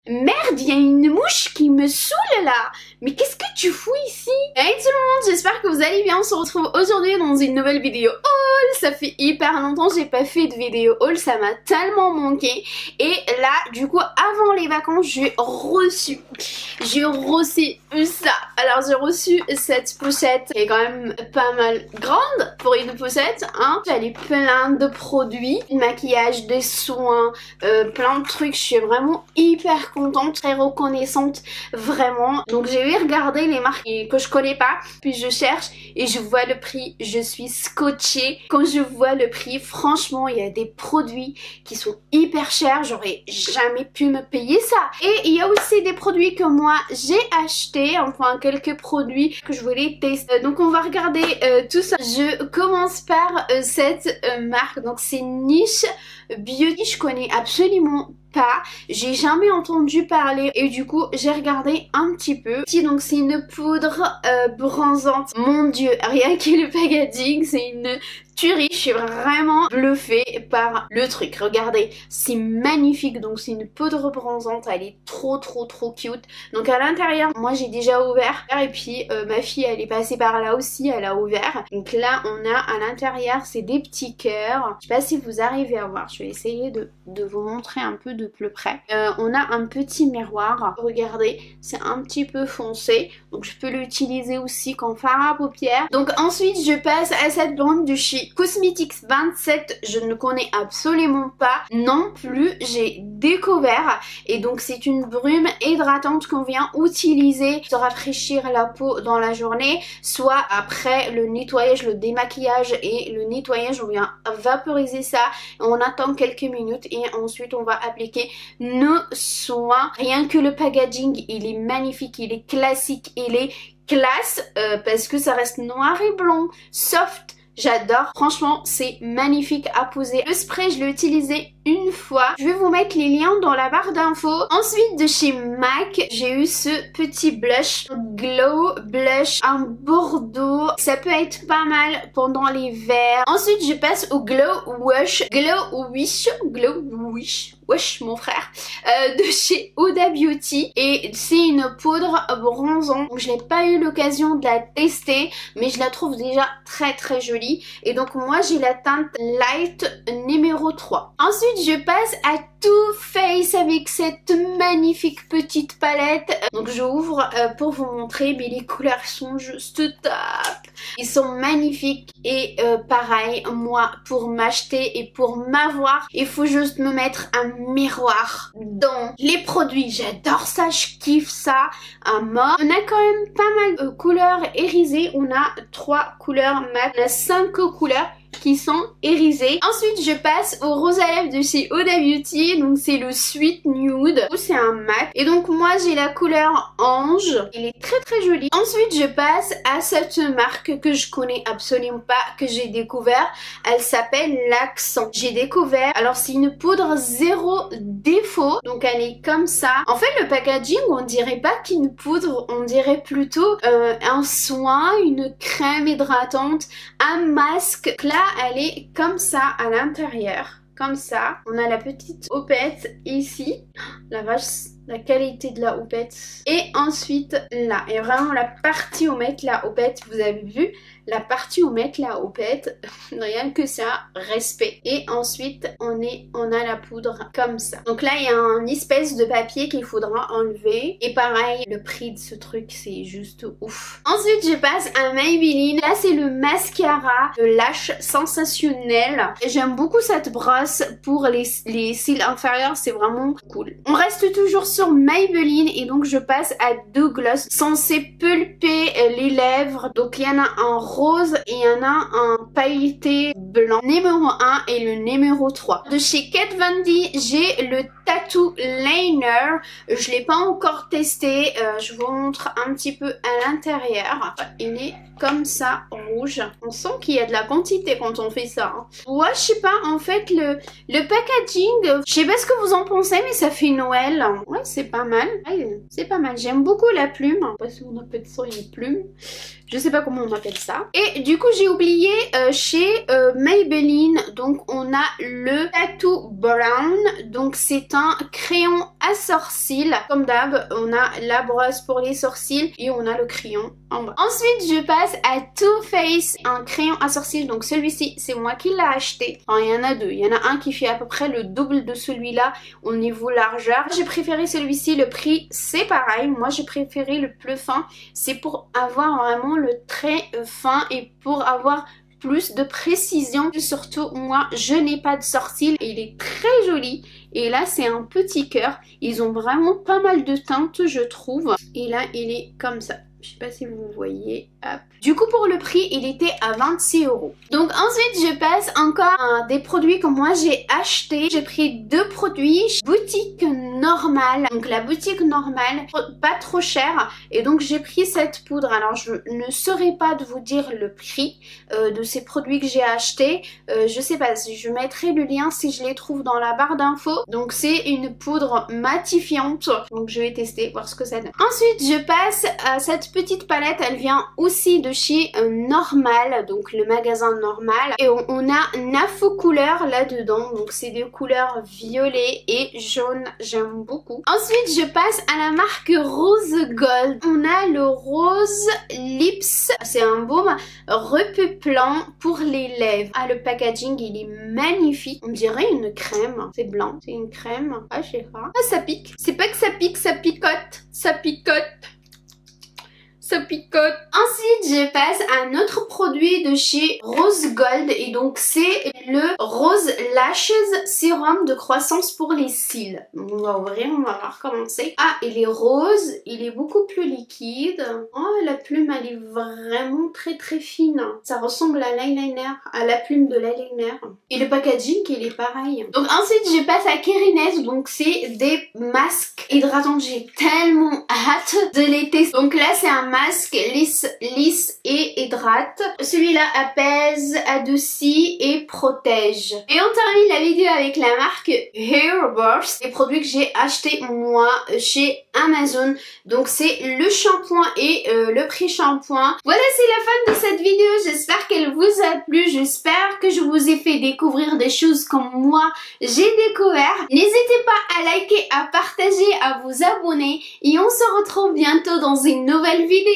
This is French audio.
Merde, il y a une mouche qui me saoule là. Mais qu'est-ce que tu fous ici? Hey tout le monde, j'espère que vous allez bien. On se retrouve aujourd'hui dans une nouvelle vidéo haul. Ça fait hyper longtemps que j'ai pas fait de vidéo haul, ça m'a tellement manqué. Et là, du coup, avant les vacances, j'ai reçu ça. Alors j'ai reçu cette pochette qui est quand même pas mal grande pour une pochette, hein. Elle est plein de produits, du maquillage, des soins, plein de trucs. Je suis vraiment hyper contente, très reconnaissante, vraiment. Donc j'ai regarder les marques que je connais pas, puis je cherche et je vois le prix, je suis scotchée. Quand je vois le prix, franchement, il y a des produits qui sont hyper chers, j'aurais jamais pu me payer ça. Et il y a aussi des produits que moi j'ai acheté, enfin quelques produits que je voulais tester. Donc on va regarder tout ça. Je commence par cette marque, donc c'est Niche Beauty, je connais absolument pas, j'ai jamais entendu parler et du coup j'ai regardé un petit peu. Donc c'est une poudre bronzante, mon dieu, rien que le packaging, c'est une tuerie. Je suis vraiment bluffée par le truc. Regardez, c'est magnifique. Donc c'est une poudre bronzante, elle est trop cute. Donc à l'intérieur, moi j'ai déjà ouvert et puis ma fille elle est passée par là aussi, elle a ouvert. Donc là on a à l'intérieur, c'est des petits cœurs. Je sais pas si vous arrivez à voir, je vais essayer de vous montrer un peu de plus près. On a un petit miroir, regardez, c'est un petit peu foncé, donc je peux l'utiliser aussi comme fard à paupières. Donc ensuite je passe à cette brume de chez Cosmetics 27, je ne connais absolument pas non plus, j'ai découvert, et donc c'est une brume hydratante qu'on vient utiliser pour rafraîchir la peau dans la journée, soit après le nettoyage, le démaquillage et le nettoyage, on vient vaporiser ça, on attend quelques minutes et ensuite on va appliquer nos soins. Rien que le packaging, il est magnifique, il est classique, il est classe parce que ça reste noir et blanc, soft. J'adore, franchement c'est magnifique à poser. Le spray je l'ai utilisé une fois, je vais vous mettre les liens dans la barre d'infos. Ensuite de chez MAC, j'ai eu ce petit blush, Glow Blush, un bordeaux, ça peut être pas mal pendant l'hiver. Ensuite je passe au Glow Wish, wesh mon frère, de chez Huda Beauty, et c'est une poudre bronzante. Donc je n'ai pas eu l'occasion de la tester, mais je la trouve déjà très jolie. Et donc moi j'ai la teinte Light numéro 3. Ensuite je passe à Too Faced avec cette magnifique petite palette. Donc j'ouvre pour vous montrer, mais les couleurs sont juste top. Ils sont magnifiques et pareil, moi pour m'acheter et pour m'avoir, il faut juste me mettre un miroir dans les produits. J'adore ça, je kiffe ça à mort. On a quand même pas mal de couleurs irisées. On a 3 couleurs mat, on a 5 couleurs qui sont irisées. Ensuite je passe au rose à lèvres de chez Huda Beauty, donc c'est le Sweet Nude, c'est un mat, et donc moi j'ai la couleur Ange, il est très joli. Ensuite je passe à cette marque que je connais absolument pas, que j'ai découvert, elle s'appelle l'Accent. J'ai découvert, alors c'est une poudre zéro défaut, donc elle est comme ça. En fait le packaging on dirait pas qu'une poudre, on dirait plutôt un soin, une crème hydratante, un masque. Là elle est comme ça à l'intérieur, comme ça. On a la petite houppette ici, la vache, la qualité de la houppette. Et ensuite là, et vraiment la partie où mettre la houppette, vous avez vu la partie où mettre la houppette, rien que ça, respect. Et ensuite on a la poudre comme ça. Donc là il y a un espèce de papier qu'il faudra enlever, et pareil le prix de ce truc c'est juste ouf. Ensuite je passe à Maybelline. Là c'est le mascara de Lash Sensationnel. J'aime beaucoup cette brosse pour les cils inférieurs, c'est vraiment cool. On reste toujours sur Maybelline et donc je passe à 2 glosses censés pulper les lèvres. Donc il y en a un rose et il y en a un pailleté blanc, numéro 1 et le numéro 3. De chez Kat Von D, j'ai le Tattoo Liner. Je l'ai pas encore testé, je vous montre un petit peu à l'intérieur. Il est comme ça, rouge. On sent qu'il y a de la quantité quand on fait ça, hein. Ouais, je sais pas, en fait le packaging, je sais pas ce que vous en pensez, mais ça fait Noël. Ouais, c'est pas mal. Ouais, c'est pas mal. J'aime beaucoup la plume. Je sais pas si on appelle ça une plume. Je sais pas comment on appelle ça. Et du coup, j'ai oublié chez Maybelline. Donc, on a le Tattoo Brown. Donc, c'est un crayon à sourcils. Comme d'hab, on a la brosse pour les sourcils et on a le crayon en bas. Ensuite, je passe à Too Faced, un crayon à sourcils. Donc, celui-ci, c'est moi qui l'ai acheté. Enfin, il y en a deux. Il y en a un qui fait à peu près le double de celui-là au niveau largeur. J'ai préféré celui-ci. Le prix, c'est pareil. Moi, j'ai préféré le plus fin. C'est pour avoir vraiment le trait fin et pour avoir plus de précision. Surtout moi je n'ai pas de sourcils et il est très joli. Et là c'est un petit cœur. Ils ont vraiment pas mal de teintes je trouve. Et là il est comme ça. Je sais pas si vous voyez. Hop. Du coup pour le prix il était à 26 €. Donc ensuite je passe encore à des produits que moi j'ai acheté. J'ai pris deux produits boutique normale. Donc la boutique normale pas trop chère. Et donc j'ai pris cette poudre. Alors je ne saurais pas de vous dire le prix de ces produits que j'ai achetés. Je sais pas si je mettrai le lien si je les trouve dans la barre d'infos. Donc c'est une poudre matifiante. Donc je vais tester voir ce que ça donne. Ensuite je passe à cette petite palette. Elle vient aussi de chez Normal, donc le magasin Normal. Et on a 9 couleurs là-dedans. Donc c'est des couleurs violet et jaune. J'aime beaucoup. Ensuite je passe à la marque Rose Gold. On a le Rose Lips. C'est un baume repeuplant pour les lèvres. Ah le packaging il est magnifique. On dirait une crème. C'est blanc. C'est une crème. Ah je sais pas. Ah ça pique. C'est pas que ça pique, ça picote. Ça picote. Ça picote. Ensuite, je passe à un autre produit de chez Rose Gold. Et donc, c'est le Rose Lashes Sérum de croissance pour les cils. Donc, on va ouvrir, on va voir comment c'est. Ah, il est rose. Il est beaucoup plus liquide. Oh, la plume, elle est vraiment très très fine. Ça ressemble à l'eyeliner, à la plume de l'eyeliner. Et le packaging, il est pareil. Donc, ensuite, je passe à Kerines. Donc, c'est des masques hydratants. J'ai tellement hâte de les tester. Donc là, c'est un masque lisse et hydrate. Celui-là apaise, adoucit et protège. Et on termine la vidéo avec la marque Hairburst, des produits que j'ai acheté moi chez Amazon. Donc c'est le shampoing et le pré-shampoing. Voilà, c'est la fin de cette vidéo. J'espère qu'elle vous a plu. J'espère que je vous ai fait découvrir des choses comme moi j'ai découvert. N'hésitez pas à liker, à partager, à vous abonner et on se retrouve bientôt dans une nouvelle vidéo.